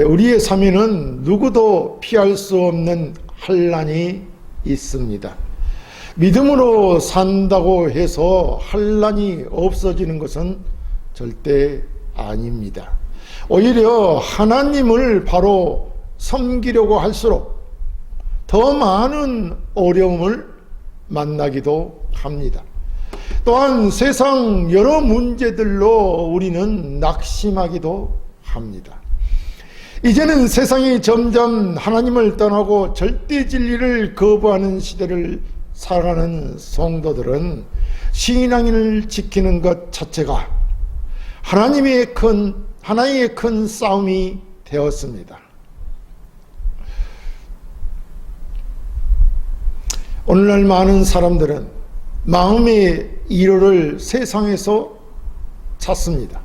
우리의 삶에는 누구도 피할 수 없는 환난이 있습니다. 믿음으로 산다고 해서 환난이 없어지는 것은 절대 아닙니다. 오히려 하나님을 바로 섬기려고 할수록 더 많은 어려움을 만나기도 합니다. 또한 세상 여러 문제들로 우리는 낙심하기도 합니다. 이제는 세상이 점점 하나님을 떠나고 절대 진리를 거부하는 시대를 살아가는 성도들은 신앙을 지키는 것 자체가 하나님의 하나의 큰 싸움이 되었습니다. 오늘날 많은 사람들은 마음의 위로를 세상에서 찾습니다.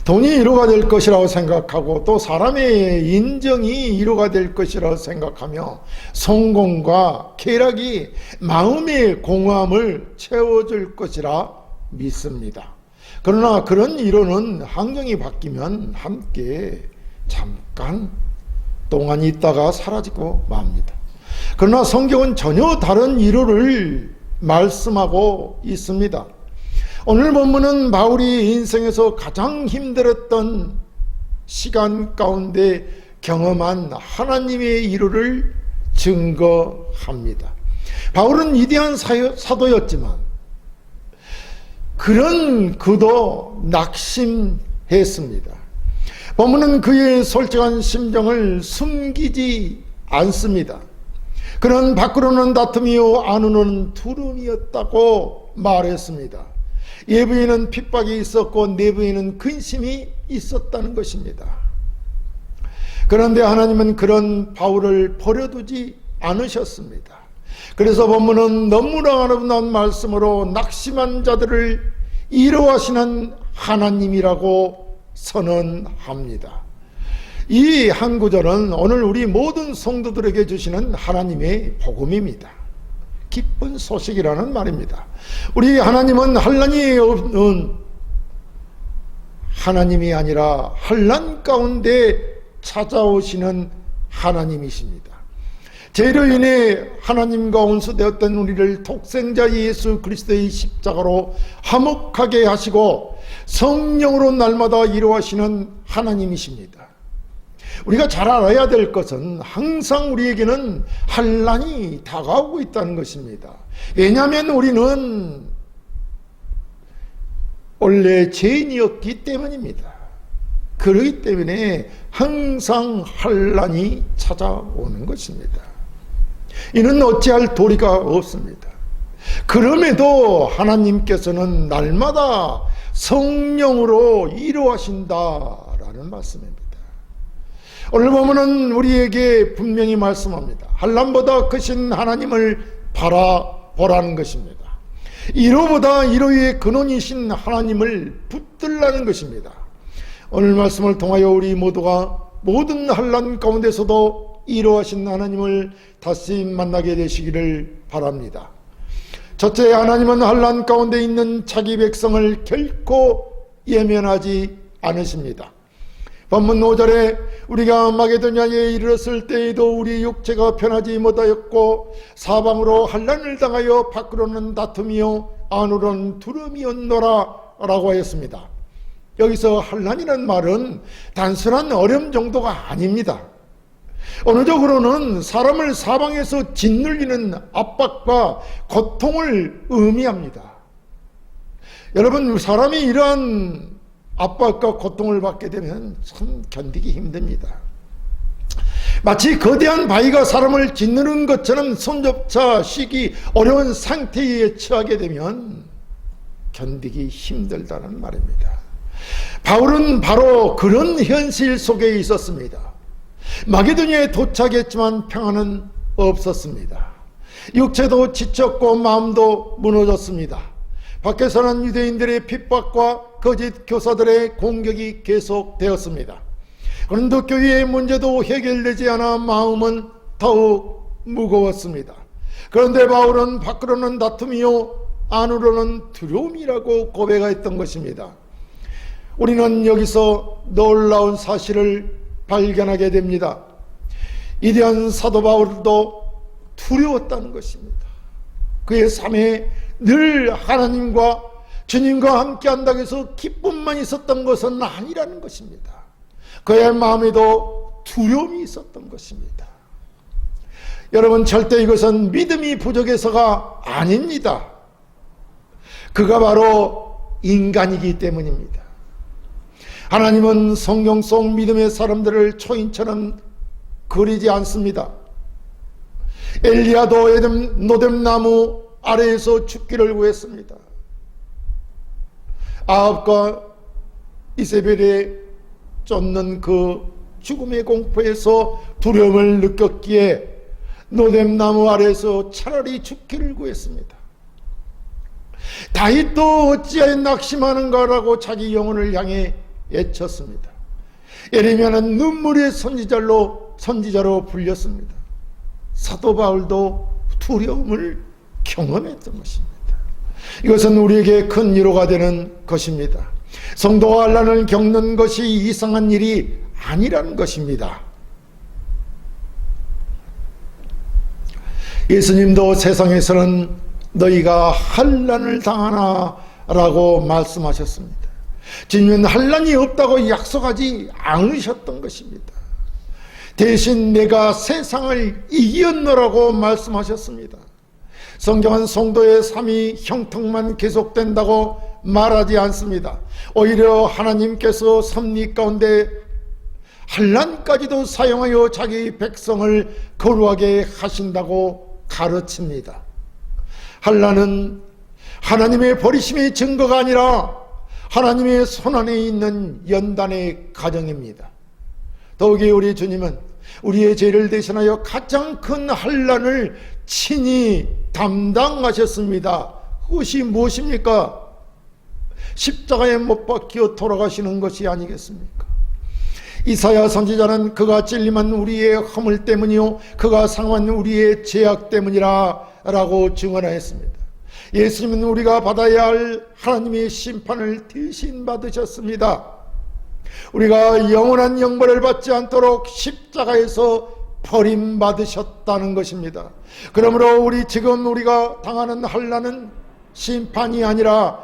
돈이 위로가 될 것이라고 생각하고 또 사람의 인정이 위로가 될 것이라고 생각하며 성공과 쾌락이 마음의 공허함을 채워줄 것이라 믿습니다. 그러나 그런 위로는 환경이 바뀌면 함께 잠깐 동안 있다가 사라지고 맙니다. 그러나 성경은 전혀 다른 위로를 말씀하고 있습니다. 오늘 본문은 바울이 인생에서 가장 힘들었던 시간 가운데 경험한 하나님의 위로를 증거합니다. 바울은 위대한 사도였지만 그런 그도 낙심했습니다. 본문은 그의 솔직한 심정을 숨기지 않습니다. 그는 밖으로는 다툼이요 안으로는 두려움이었다고 말했습니다. 외부에는 핍박이 있었고 내부에는 근심이 있었다는 것입니다. 그런데 하나님은 그런 바울을 버려두지 않으셨습니다. 그래서 본문은 너무나 아름다운 말씀으로 낙심한 자들을 위로하시는 하나님이라고 선언합니다. 이 한 구절은 오늘 우리 모든 성도들에게 주시는 하나님의 복음입니다. 기쁜 소식이라는 말입니다. 우리 하나님은 환난이 없는 하나님이 아니라 환난 가운데 찾아오시는 하나님이십니다. 죄로 인해 하나님과 원수되었던 우리를 독생자 예수 그리스도의 십자가로 화목하게 하시고 성령으로 날마다 위로하시는 하나님이십니다. 우리가 잘 알아야 될 것은 항상 우리에게는 환난이 다가오고 있다는 것입니다. 왜냐하면 우리는 원래 죄인이었기 때문입니다. 그렇기 때문에 항상 환난이 찾아오는 것입니다. 이는 어찌할 도리가 없습니다. 그럼에도 하나님께서는 날마다 성령으로 위로하신다라는 말씀입니다. 오늘 보면은 우리에게 분명히 말씀합니다. 환난보다 크신 하나님을 바라보라는 것입니다. 위로보다 위로의 근원이신 하나님을 붙들라는 것입니다. 오늘 말씀을 통하여 우리 모두가 모든 환난 가운데서도 위로하신 하나님을 다시 만나게 되시기를 바랍니다. 첫째, 하나님은 환난 가운데 있는 자기 백성을 결코 예면하지 않으십니다. 본문 5절에 우리가 마게도냐에 이르렀을 때에도 우리 육체가 편하지 못하였고 사방으로 환난을 당하여 밖으로는 다툼이요 안으로는 두려움이었노라 라고 하였습니다. 여기서 환난이라는 말은 단순한 어려움 정도가 아닙니다. 어느적으로는 사람을 사방에서 짓눌리는 압박과 고통을 의미합니다. 여러분, 사람이 이러한 압박과 고통을 받게 되면 참 견디기 힘듭니다. 마치 거대한 바위가 사람을 짓누르는 것처럼 손조차 쉬기 어려운 상태에 처하게 되면 견디기 힘들다는 말입니다. 바울은 바로 그런 현실 속에 있었습니다. 마게도냐에 도착했지만 평안은 없었습니다. 육체도 지쳤고 마음도 무너졌습니다. 밖에서는 유대인들의 핍박과 거짓 교사들의 공격이 계속되었습니다. 그런데 교회의 문제도 해결되지 않아 마음은 더욱 무거웠습니다. 그런데 바울은 밖으로는 다툼이요 안으로는 두려움이라고 고백했던 것입니다. 우리는 여기서 놀라운 사실을 발견하게 됩니다. 이대한 사도 바울도 두려웠다는 것입니다. 그의 삶에 늘 하나님과 주님과 함께 한다고 해서 기쁨만 있었던 것은 아니라는 것입니다. 그의 마음에도 두려움이 있었던 것입니다. 여러분, 절대 이것은 믿음이 부족해서가 아닙니다. 그가 바로 인간이기 때문입니다. 하나님은 성경 속 믿음의 사람들을 초인처럼 그리지 않습니다. 엘리야도 노뎀나무 아래에서 죽기를 구했습니다. 아합과 이세벨에 쫓는 그 죽음의 공포에서 두려움을 느꼈기에 노뎀나무 아래에서 차라리 죽기를 구했습니다. 다윗도 어찌하여 낙심하는가라고 자기 영혼을 향해 외쳤습니다. 예레미야는 눈물의 선지자로 불렸습니다. 사도 바울도 두려움을 경험했던 것입니다. 이것은 우리에게 큰 위로가 되는 것입니다. 성도가 환난을 겪는 것이 이상한 일이 아니라는 것입니다. 예수님도 세상에서는 너희가 환난을 당하나 라고 말씀하셨습니다. 주님은 환난이 없다고 약속하지 않으셨던 것입니다. 대신 내가 세상을 이겼노라고 말씀하셨습니다. 성경은 성도의 삶이 형통만 계속된다고 말하지 않습니다. 오히려 하나님께서 섭리 가운데 환난까지도 사용하여 자기 백성을 거룩하게 하신다고 가르칩니다. 환난은 하나님의 버리심의 증거가 아니라 하나님의 손안에 있는 연단의 과정입니다. 더욱이 우리 주님은 우리의 죄를 대신하여 가장 큰 환난을 친히 담당하셨습니다. 그것이 무엇입니까? 십자가에 못 박혀 돌아가시는 것이 아니겠습니까? 이사야 선지자는 그가 찔림한 우리의 허물 때문이요 그가 상한 우리의 죄악 때문이라 라고 증언하였습니다. 예수님은 우리가 받아야 할 하나님의 심판을 대신 받으셨습니다. 우리가 영원한 영벌을 받지 않도록 십자가에서 버림받으셨다는 것입니다. 그러므로 지금 우리가 당하는 환난은 심판이 아니라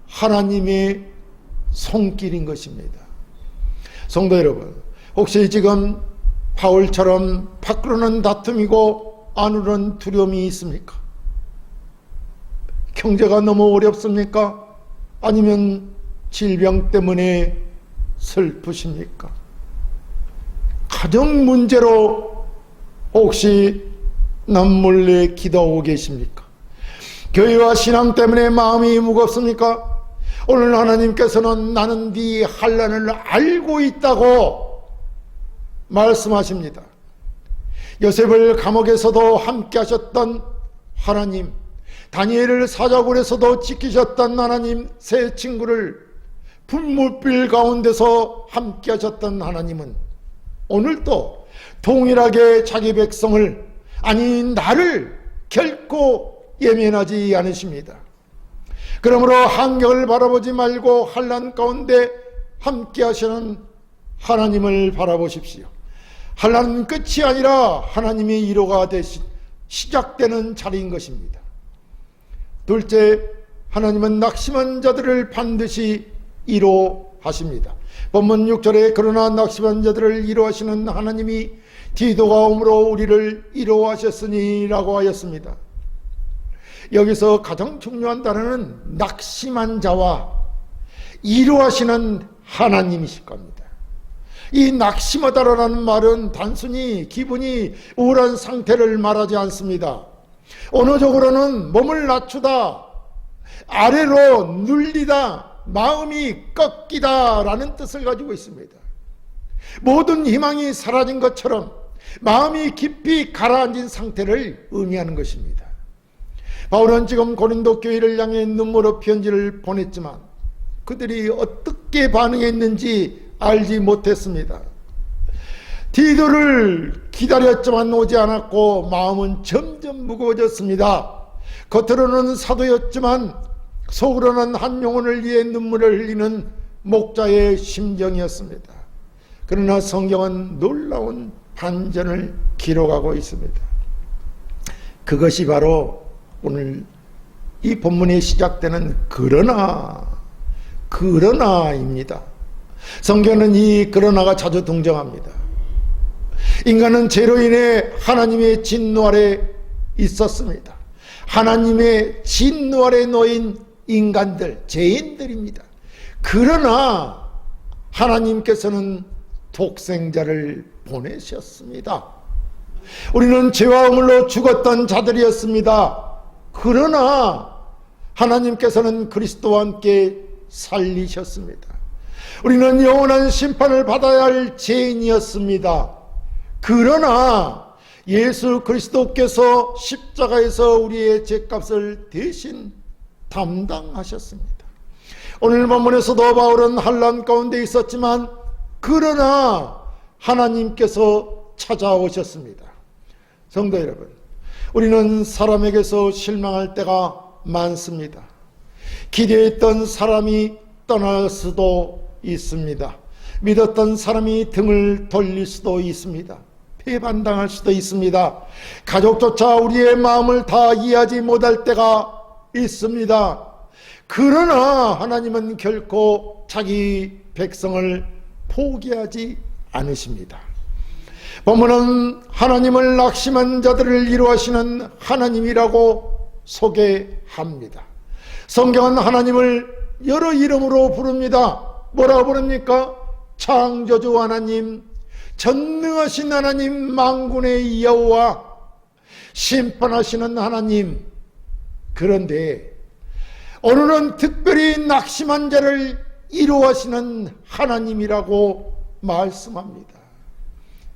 하나님의 손길인 것입니다. 성도 여러분, 혹시 지금 바울처럼 밖으로는 다툼이고 안으로는 두려움이 있습니까? 경제가 너무 어렵습니까? 아니면 질병 때문에 슬프십니까? 가정 문제로 혹시 남몰래 기도하고 계십니까? 교회와 신앙 때문에 마음이 무겁습니까? 오늘 하나님께서는 나는 네 환난을 알고 있다고 말씀하십니다. 요셉을 감옥에서도 함께 하셨던 하나님, 다니엘을 사자굴에서도 지키셨던 하나님, 세 친구를 불못빌 가운데서 함께 하셨던 하나님은 오늘도 동일하게 자기 백성을, 아니 나를 결코 예면하지 않으십니다. 그러므로 한경을 바라보지 말고 환난 가운데 함께 하시는 하나님을 바라보십시오. 환난은 끝이 아니라 하나님의 위로가 시작되는 자리인 것입니다. 둘째, 하나님은 낙심한 자들을 반드시 위로하십니다. 본문 6절에 그러나 낙심한 자들을 위로하시는 하나님이 디도가 오므로 우리를 위로하셨으니 라고 하였습니다. 여기서 가장 중요한 단어는 낙심한 자와 위로하시는 하나님이실 겁니다. 이 낙심하다라는 말은 단순히 기분이 우울한 상태를 말하지 않습니다. 언어적으로는 몸을 낮추다, 아래로 눌리다, 마음이 꺾이다 라는 뜻을 가지고 있습니다. 모든 희망이 사라진 것처럼 마음이 깊이 가라앉은 상태를 의미하는 것입니다. 바울은 지금 고린도 교회를 향해 눈물로 편지를 보냈지만 그들이 어떻게 반응했는지 알지 못했습니다. 디도를 기다렸지만 오지 않았고 마음은 점점 무거워졌습니다. 겉으로는 사도였지만 속으로는 한 영혼을 위해 눈물을 흘리는 목자의 심정이었습니다. 그러나 성경은 놀라운 반전을 기록하고 있습니다. 그것이 바로 오늘 이 본문이 시작되는 그러나입니다. 성경은 이 그러나가 자주 등장합니다. 인간은 죄로 인해 하나님의 진노 아래 있었습니다. 하나님의 진노 아래 놓인 인간들, 죄인들입니다. 그러나 하나님께서는 독생자를 보내셨습니다. 우리는 죄와 허물로 죽었던 자들이었습니다. 그러나 하나님께서는 그리스도와 함께 살리셨습니다. 우리는 영원한 심판을 받아야 할 죄인이었습니다. 그러나 예수 그리스도께서 십자가에서 우리의 죄값을 대신 담당하셨습니다. 오늘 본문에서도 바울은 환난 가운데 있었지만 그러나 하나님께서 찾아오셨습니다. 성도 여러분, 우리는 사람에게서 실망할 때가 많습니다. 기대했던 사람이 떠날 수도 있습니다. 믿었던 사람이 등을 돌릴 수도 있습니다. 배반당할 수도 있습니다. 가족조차 우리의 마음을 다 이해하지 못할 때가 있습니다. 그러나 하나님은 결코 자기 백성을 포기하지 않으십니다. 본문은 하나님을 낙심한 자들을 위로하시는 하나님이라고 소개합니다. 성경은 하나님을 여러 이름으로 부릅니다. 뭐라고 부릅니까? 창조주 하나님, 전능하신 하나님, 만군의 여호와, 심판하시는 하나님. 그런데 오늘은 특별히 낙심한 자를 위로하시는 하나님이라고 말씀합니다.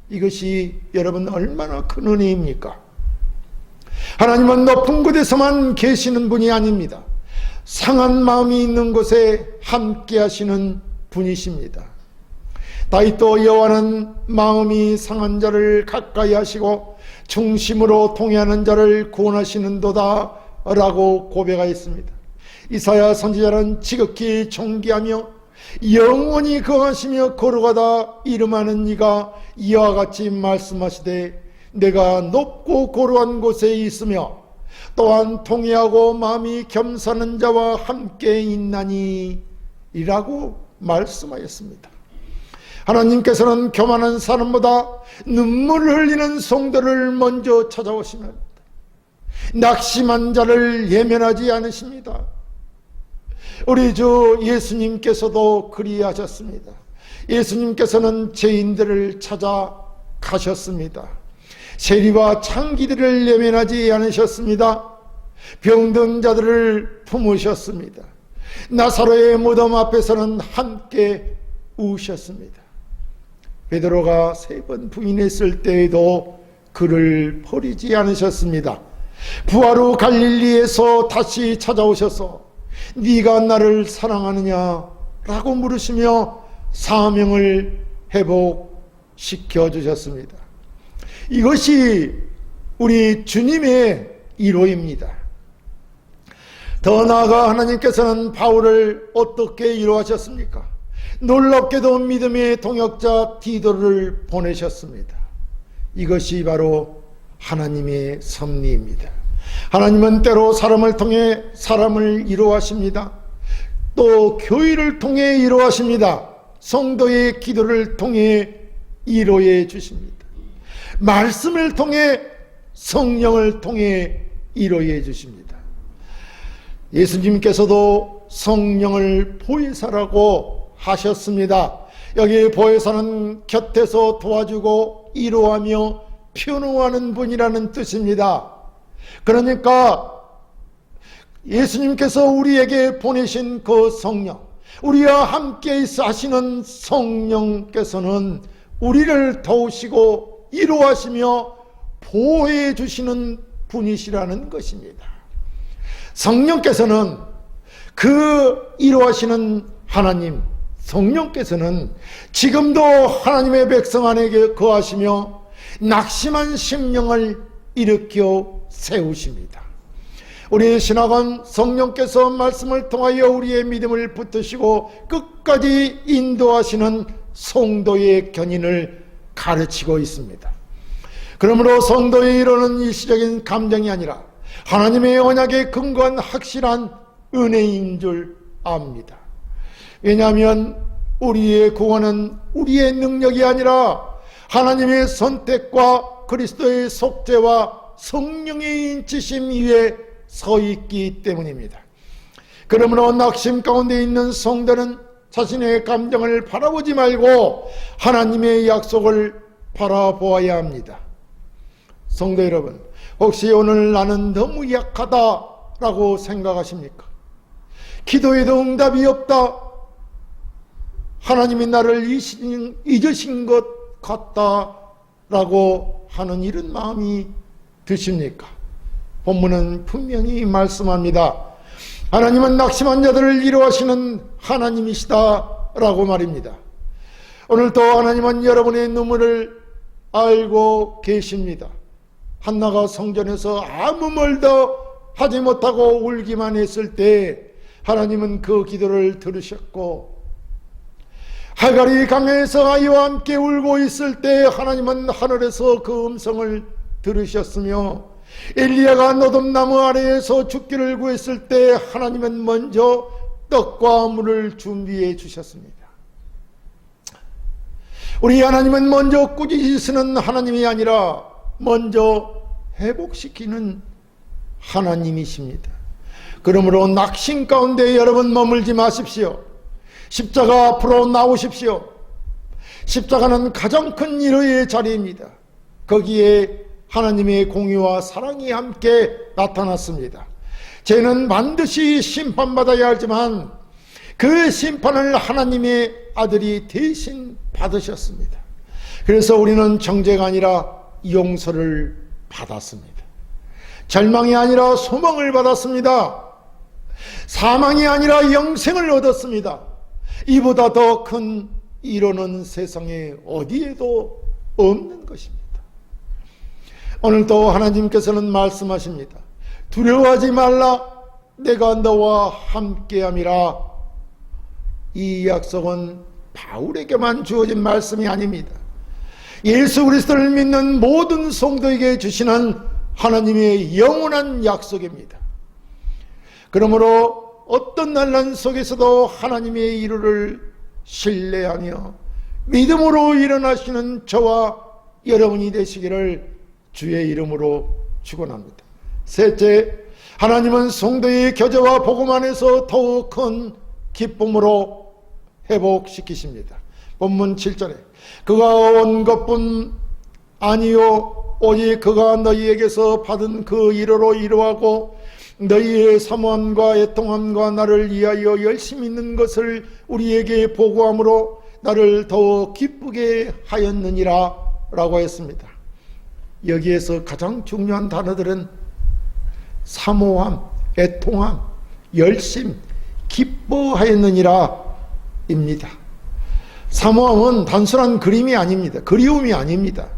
이것이 여러분 얼마나 큰 은혜입니까? 하나님은 높은 곳에서만 계시는 분이 아닙니다. 상한 마음이 있는 곳에 함께 하시는 분이십니다. 다윗도 여호와는 마음이 상한 자를 가까이 하시고 중심으로 통회하는 자를 구원하시는도다 라고 고백하였습니다. 이사야 선지자는 지극히 존귀하며 영원히 거하시며 거룩하다 이름하는 이가 이와 같이 말씀하시되 내가 높고 고루한 곳에 있으며 또한 통회하고 마음이 겸사하는 자와 함께 있나니 이라고 말씀하였습니다. 하나님께서는 교만한 사람보다 눈물을 흘리는 성도를 먼저 찾아오시면 낙심한 자를 예면하지 않으십니다. 우리 주 예수님께서도 그리하셨습니다. 예수님께서는 죄인들을 찾아가셨습니다. 세리와 창기들을 예면하지 않으셨습니다. 병든 자들을 품으셨습니다. 나사로의 무덤 앞에서는 함께 우셨습니다. 베드로가 3번 부인했을 때에도 그를 버리지 않으셨습니다. 부활 후 갈릴리에서 다시 찾아오셔서 네가 나를 사랑하느냐 라고 물으시며 사명을 회복시켜 주셨습니다. 이것이 우리 주님의 위로입니다. 더 나아가 하나님께서는 바울을 어떻게 위로하셨습니까? 놀랍게도 믿음의 동역자 디도를 보내셨습니다. 이것이 바로 하나님의 섭리입니다. 하나님은 때로 사람을 통해 사람을 위로하십니다. 또 교회를 통해 위로하십니다. 성도의 기도를 통해 위로해 주십니다. 말씀을 통해 성령을 통해 위로해 주십니다. 예수님께서도 성령을 보혜사라고 하셨습니다. 여기 보혜사는 곁에서 도와주고 위로하며 변호하는 분이라는 뜻입니다. 그러니까 예수님께서 우리에게 보내신 그 성령, 우리와 함께 있어 하시는 성령께서는 우리를 도우시고 위로하시며 보호해 주시는 분이시라는 것입니다. 성령께서는 그 위로하시는 하나님, 성령께서는 지금도 하나님의 백성 안에 거하시며 낙심한 심령을 일으켜 세우십니다. 우리 신학원 성령께서 말씀을 통하여 우리의 믿음을 붙드시고 끝까지 인도하시는 성도의 견인을 가르치고 있습니다. 그러므로 성도의 이루는 일시적인 감정이 아니라 하나님의 언약에 근거한 확실한 은혜인 줄 압니다. 왜냐하면 우리의 구원은 우리의 능력이 아니라 하나님의 선택과 그리스도의 속죄와 성령의 인치심 위에 서 있기 때문입니다. 그러므로 낙심 가운데 있는 성도는 자신의 감정을 바라보지 말고 하나님의 약속을 바라보아야 합니다. 성도 여러분, 혹시 오늘 나는 너무 약하다라고 생각하십니까? 기도에도 응답이 없다, 하나님이 나를 잊으신 것 같다라고 하는 이런 마음이 드십니까? 본문은 분명히 말씀합니다. 하나님은 낙심한 자들을 위로하시는 하나님이시다라고 말입니다. 오늘도 하나님은 여러분의 눈물을 알고 계십니다. 한나가 성전에서 아무 말도 하지 못하고 울기만 했을 때 하나님은 그 기도를 들으셨고, 하갈이 강에서 아이와 함께 울고 있을 때 하나님은 하늘에서 그 음성을 들으셨으며, 엘리야가 노돔나무 아래에서 죽기를 구했을 때 하나님은 먼저 떡과 물을 준비해 주셨습니다. 우리 하나님은 먼저 꾸짖으시는 하나님이 아니라 먼저 회복시키는 하나님이십니다. 그러므로 낙심 가운데 여러분 머물지 마십시오. 십자가 앞으로 나오십시오. 십자가는 가장 큰 위로의 자리입니다. 거기에 하나님의 공의와 사랑이 함께 나타났습니다. 죄는 반드시 심판받아야 하지만 그 심판을 하나님의 아들이 대신 받으셨습니다. 그래서 우리는 정죄가 아니라 용서를 받았습니다. 절망이 아니라 소망을 받았습니다. 사망이 아니라 영생을 얻었습니다. 이보다 더 큰 위로는 세상에 어디에도 없는 것입니다. 오늘도 하나님께서는 말씀하십니다. 두려워하지 말라, 내가 너와 함께함이라. 이 약속은 바울에게만 주어진 말씀이 아닙니다. 예수 그리스도를 믿는 모든 성도에게 주시는 하나님의 영원한 약속입니다. 그러므로 어떤 난란 속에서도 하나님의 이루를 신뢰하며 믿음으로 일어나시는 저와 여러분이 되시기를 주의 이름으로 축원합니다. 셋째, 하나님은 성도의 교제와 복음 안에서 더욱 큰 기쁨으로 회복시키십니다. 본문 7절에 그가 온 것뿐 아니요 오직 그가 너희에게서 받은 그 위로로 위로하고 너희의 사모함과 애통함과 나를 위하여 열심히 있는 것을 우리에게 보고함으로 나를 더욱 기쁘게 하였느니라 라고 했습니다. 여기에서 가장 중요한 단어들은 사모함, 애통함, 열심, 기뻐하였느니라 입니다. 사모함은 단순한 그림이 아닙니다. 그리움이 아닙니다.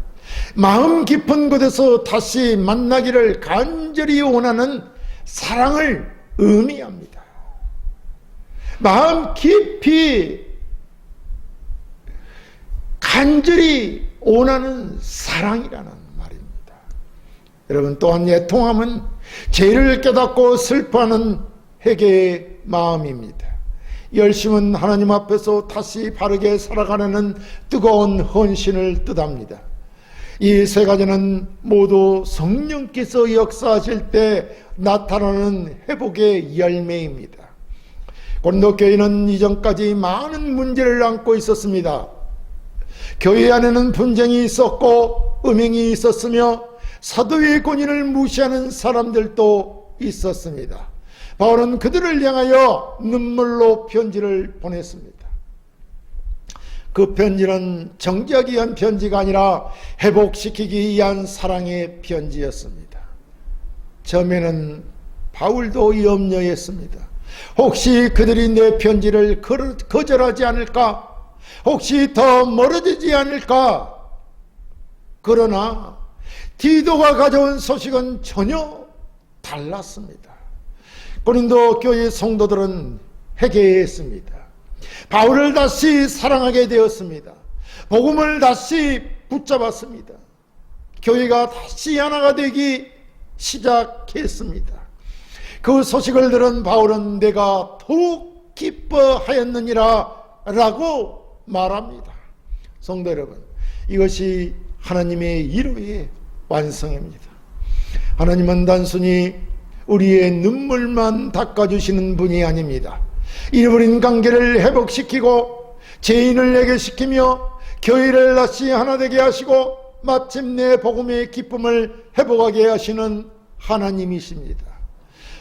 마음 깊은 곳에서 다시 만나기를 간절히 원하는 사랑을 의미합니다. 마음 깊이 간절히 원하는 사랑이라는 말입니다. 여러분, 또한 애통함은 죄를 깨닫고 슬퍼하는 회개의 마음입니다. 열심은 하나님 앞에서 다시 바르게 살아가려는 뜨거운 헌신을 뜻합니다. 이 세 가지는 모두 성령께서 역사하실 때 나타나는 회복의 열매입니다. 고린도 교회는 이전까지 많은 문제를 안고 있었습니다. 교회 안에는 분쟁이 있었고 음행이 있었으며 사도의 권위를 무시하는 사람들도 있었습니다. 바울은 그들을 향하여 눈물로 편지를 보냈습니다. 그 편지는 정죄하기 위한 편지가 아니라 회복시키기 위한 사랑의 편지였습니다. 처음에는 바울도 염려했습니다. 혹시 그들이 내 편지를 거절하지 않을까? 혹시 더 멀어지지 않을까? 그러나 디도가 가져온 소식은 전혀 달랐습니다. 고린도 교회 성도들은 회개했습니다. 바울을 다시 사랑하게 되었습니다. 복음을 다시 붙잡았습니다. 교회가 다시 하나가 되기 시작했습니다. 그 소식을 들은 바울은 내가 더욱 기뻐하였느니라 라고 말합니다. 성도 여러분, 이것이 하나님의 일호의 완성입니다. 하나님은 단순히 우리의 눈물만 닦아주시는 분이 아닙니다. 잃어버린 관계를 회복시키고 죄인을 해결시키며 교회를 다시 하나 되게 하시고 마침내 복음의 기쁨을 회복하게 하시는 하나님이십니다.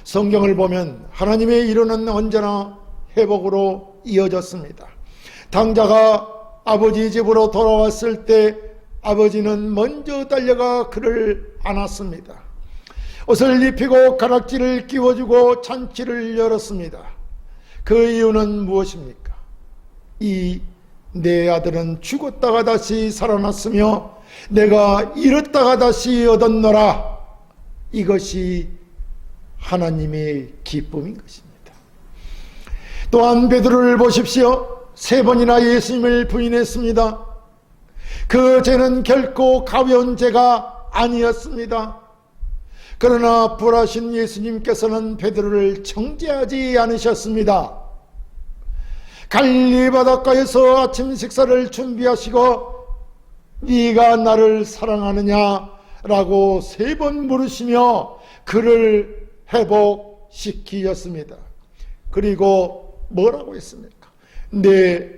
성경을 보면 하나님의 일호는 언제나 회복으로 이어졌습니다. 당자가 아버지 집으로 돌아왔을 때 아버지는 먼저 달려가 그를 안았습니다. 옷을 입히고 가락지를 끼워주고 잔치를 열었습니다. 그 이유는 무엇입니까? 내 아들은 죽었다가 다시 살아났으며 내가 잃었다가 다시 얻었노라. 이것이 하나님의 기쁨인 것입니다. 또한 베드로를 보십시오. 3번이나 예수님을 부인했습니다. 그 죄는 결코 가벼운 죄가 아니었습니다. 그러나 불하신 예수님께서는 베드로를 정죄하지 않으셨습니다. 갈릴리 바닷가에서 아침 식사를 준비하시고 네가 나를 사랑하느냐라고 3번 물으시며 그를 회복시키셨습니다. 그리고 뭐라고 했습니까? 내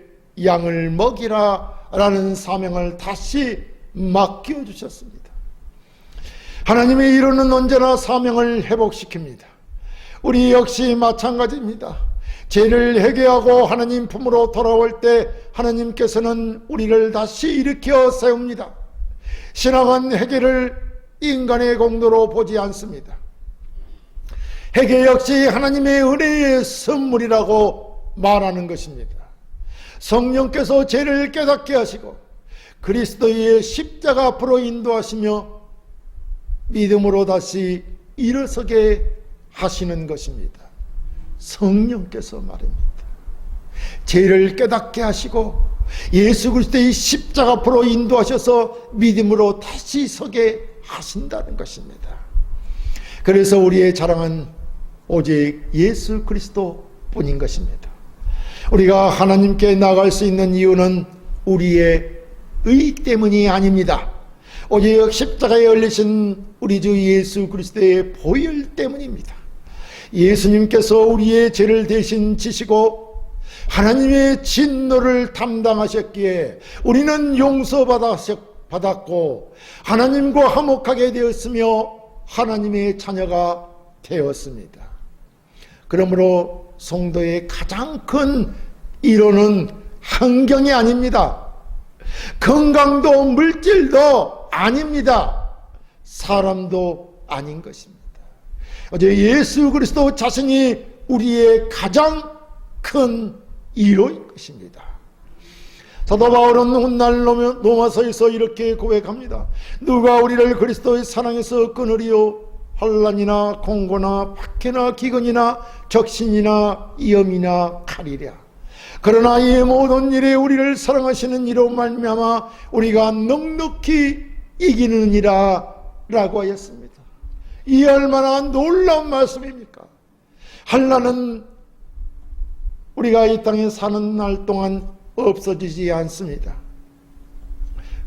양을 먹이라 라는 사명을 다시 맡겨주셨습니다. 하나님의 일호는 언제나 사명을 회복시킵니다. 우리 역시 마찬가지입니다. 죄를 회개하고 하나님 품으로 돌아올 때 하나님께서는 우리를 다시 일으켜 세웁니다. 신앙은 회개를 인간의 공로로 보지 않습니다. 회개 역시 하나님의 은혜의 선물이라고 말하는 것입니다. 성령께서 죄를 깨닫게 하시고 그리스도의 십자가 앞으로 인도하시며 믿음으로 다시 일어서게 하시는 것입니다. 성령께서 말입니다. 죄를 깨닫게 하시고 예수 그리스도의 십자가 앞으로 인도하셔서 믿음으로 다시 서게 하신다는 것입니다. 그래서 우리의 자랑은 오직 예수 그리스도 뿐인 것입니다. 우리가 하나님께 나갈 수 있는 이유는 우리의 의 때문이 아닙니다. 오직 십자가에 열리신 우리 주 예수 그리스도의 보혈 때문입니다. 예수님께서 우리의 죄를 대신 지시고 하나님의 진노를 담당하셨기에 우리는 용서받았고 하나님과 화목하게 되었으며 하나님의 자녀가 되었습니다. 그러므로 성도의 가장 큰 일호는 환경이 아닙니다. 건강도 물질도 아닙니다. 사람도 아닌 것입니다. 어제 예수 그리스도 자신이 우리의 가장 큰 일호인 것입니다. 사도 바울은 훗날 로마서에서 이렇게 고백합니다. 누가 우리를 그리스도의 사랑에서 끊으리요? 환난이나 공고나 박해나 기근이나 적신이나 위험이나 칼이랴. 그러나 이 모든 일에 우리를 사랑하시는 이로 말미암아 우리가 넉넉히 이기느니라 라고 하였습니다. 이 얼마나 놀라운 말씀입니까? 환난은 우리가 이 땅에 사는 날 동안 없어지지 않습니다.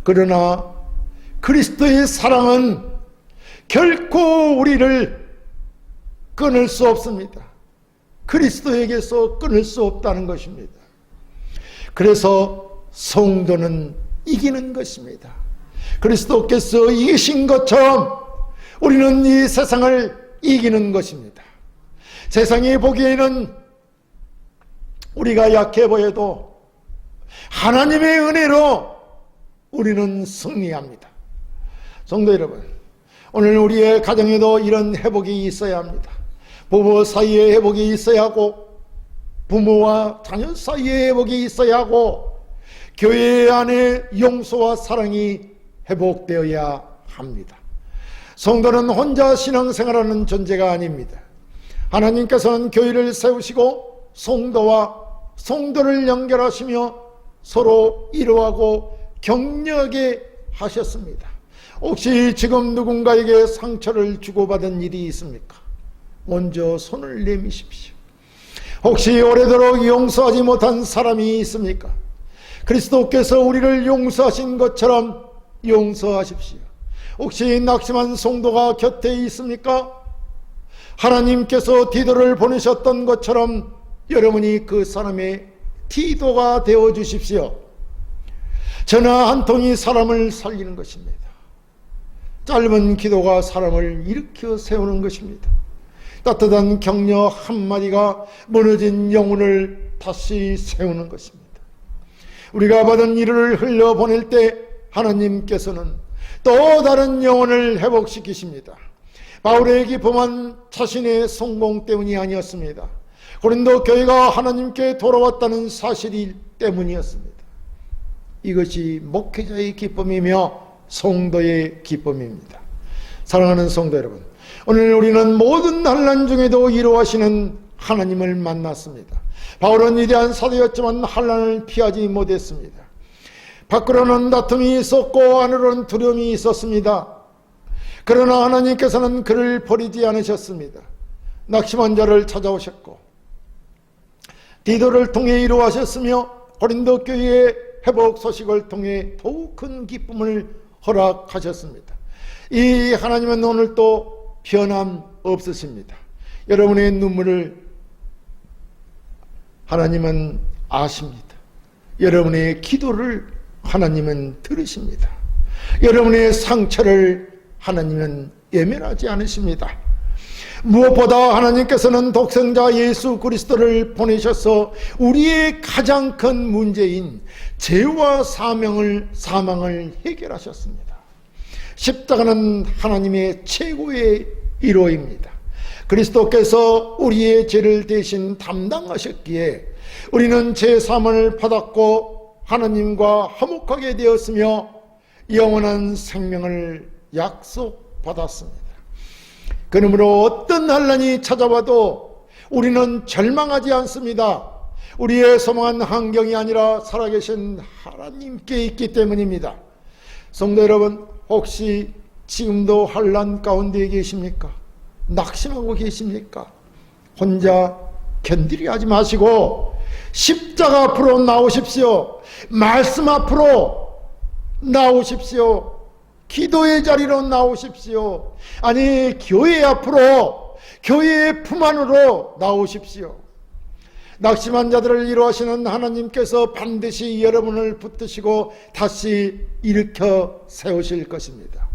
그러나 그리스도의 사랑은 결코 우리를 끊을 수 없습니다. 그리스도에게서 끊을 수 없다는 것입니다. 그래서 성도는 이기는 것입니다. 그리스도께서 이기신 것처럼 우리는 이 세상을 이기는 것입니다. 세상이 보기에는 우리가 약해 보여도 하나님의 은혜로 우리는 승리합니다. 성도 여러분, 오늘 우리의 가정에도 이런 회복이 있어야 합니다. 부부 사이에 회복이 있어야 하고 부모와 자녀 사이에 회복이 있어야 하고 교회 안에 용서와 사랑이 회복되어야 합니다. 성도는 혼자 신앙생활하는 존재가 아닙니다. 하나님께서는 교회를 세우시고 성도를 연결하시며 서로 위로하고 격려하게 하셨습니다. 혹시 지금 누군가에게 상처를 주고받은 일이 있습니까? 먼저 손을 내미십시오. 혹시 오래도록 용서하지 못한 사람이 있습니까? 그리스도께서 우리를 용서하신 것처럼 용서하십시오. 혹시 낙심한 성도가 곁에 있습니까? 하나님께서 디도를 보내셨던 것처럼 여러분이 그 사람의 디도가 되어 주십시오. 전화 한 통이 사람을 살리는 것입니다. 짧은 기도가 사람을 일으켜 세우는 것입니다. 따뜻한 격려 한마디가 무너진 영혼을 다시 세우는 것입니다. 우리가 받은 위로를 흘려보낼 때 하나님께서는 또 다른 영혼을 회복시키십니다. 바울의 기쁨은 자신의 성공 때문이 아니었습니다. 고린도 교회가 하나님께 돌아왔다는 사실 때문이었습니다. 이것이 목회자의 기쁨이며 성도의 기쁨입니다. 사랑하는 성도 여러분, 오늘 우리는 모든 환난 중에도 위로하시는 하나님을 만났습니다. 바울은 위대한 사도였지만 환난을 피하지 못했습니다. 밖으로는 다툼이 있었고 안으로는 두려움이 있었습니다. 그러나 하나님께서는 그를 버리지 않으셨습니다. 낙심한 자를 찾아오셨고 디도를 통해 위로하셨으며 고린도 교회의 회복 소식을 통해 더욱 큰 기쁨을 허락하셨습니다. 이 하나님은 오늘도 변함 없으십니다. 여러분의 눈물을 하나님은 아십니다. 여러분의 기도를 하나님은 들으십니다. 여러분의 상처를 하나님은 예면하지 않으십니다. 무엇보다 하나님께서는 독생자 예수 그리스도를 보내셔서 우리의 가장 큰 문제인 죄와 사망을 해결하셨습니다. 십자가는 하나님의 최고의 위로입니다. 그리스도께서 우리의 죄를 대신 담당하셨기에 우리는 죄사함을 받았고 하나님과 화목하게 되었으며 영원한 생명을 약속받았습니다. 그러므로 어떤 환난이 찾아와도 우리는 절망하지 않습니다. 우리의 소망은 환경이 아니라 살아계신 하나님께 있기 때문입니다. 성도 여러분, 혹시 지금도 환난 가운데 계십니까? 낙심하고 계십니까? 혼자 견디려 하지 마시고 십자가 앞으로 나오십시오. 말씀 앞으로 나오십시오. 기도의 자리로 나오십시오. 아니, 교회 앞으로, 교회의 품 안으로 나오십시오. 낙심한 자들을 위로하시는 하나님께서 반드시 여러분을 붙드시고 다시 일으켜 세우실 것입니다.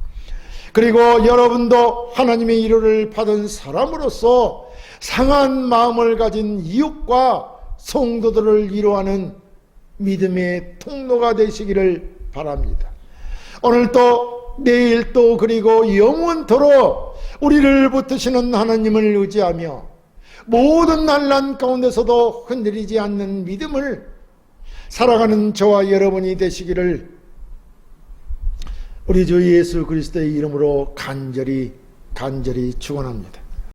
그리고 여러분도 하나님의 위로를 받은 사람으로서 상한 마음을 가진 이웃과 성도들을 위로하는 믿음의 통로가 되시기를 바랍니다. 오늘도 내일도 그리고 영원토록 우리를 붙드시는 하나님을 의지하며 모든 난란 가운데서도 흔들리지 않는 믿음을 살아가는 저와 여러분이 되시기를 우리 주 예수 그리스도의 이름으로 간절히 축원합니다.